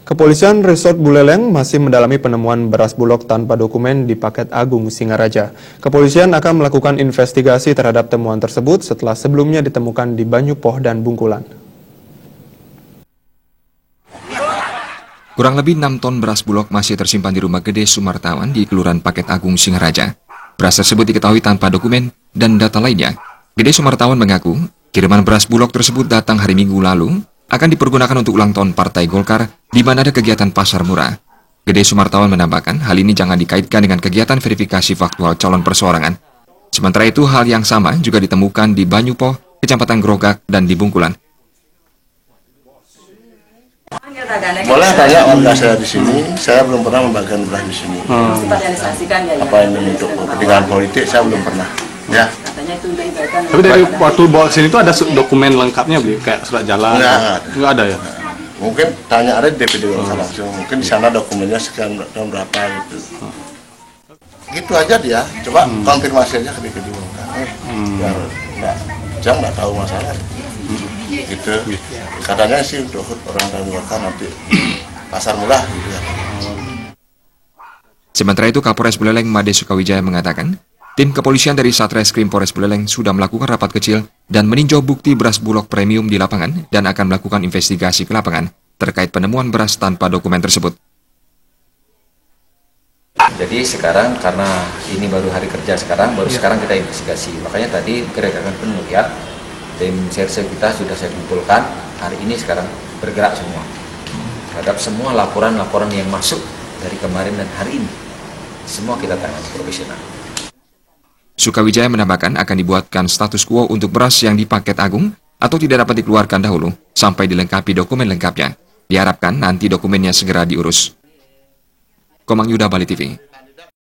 Kepolisian Resort Buleleng masih mendalami penemuan beras bulog tanpa dokumen di Paket Agung Singaraja. Kepolisian akan melakukan investigasi terhadap temuan tersebut setelah sebelumnya ditemukan di Banyupoh dan Bungkulan. Kurang lebih 6 ton beras bulog masih tersimpan di rumah Gede Sumartawan di Kelurahan Paket Agung Singaraja. Beras tersebut diketahui tanpa dokumen dan data lainnya. Gede Sumartawan mengaku, kiriman beras bulog tersebut datang hari Minggu lalu akan dipergunakan untuk ulang tahun Partai Golkar di mana ada kegiatan pasar murah. Gede Sumartawan menambahkan hal ini jangan dikaitkan dengan kegiatan verifikasi faktual calon perseorangan. Sementara itu hal yang sama juga ditemukan di Banyupoh, Kecamatan Grogak, dan di Bungkulan. Boleh tanya warga saya di sini, saya belum pernah membagikan beras di sini. Apa ini untuk kepentingan politik, saya belum pernah. Ya. Tapi dari waktu bawa sini itu ada dokumen lengkapnya, beli kayak surat jalan? Nggak ada ya? Mungkin tanya ada di DPD Golkar langsung. Mungkin di sana dokumennya sekian tahun berapa gitu. Gitu aja dia. Coba konfirmasi aja ke DPD Golkar. Jangan nggak tahu masalah. Gitu. Katanya sih untuk orang dari Golkar nanti pasar murah gitu ya. Sementara itu Kapolres Buleleng Made Sukawijaya mengatakan, tim kepolisian dari Satreskrim Polres Buleleng sudah melakukan rapat kecil dan meninjau bukti beras bulog premium di lapangan dan akan melakukan investigasi ke lapangan terkait penemuan beras tanpa dokumen tersebut. Jadi sekarang karena ini baru hari kerja sekarang kita investigasi. Makanya tadi rekan-rekan pun melihat tim serse kita sudah saya kumpulkan, hari ini sekarang bergerak semua terhadap semua laporan-laporan yang masuk dari kemarin dan hari ini. Semua kita tangani profesional. Sukawijaya menambahkan akan dibuatkan status quo untuk beras yang di Paket Agung atau tidak dapat dikeluarkan dahulu sampai dilengkapi dokumen lengkapnya. Diharapkan nanti dokumennya segera diurus. Komang Yuda, Bali TV.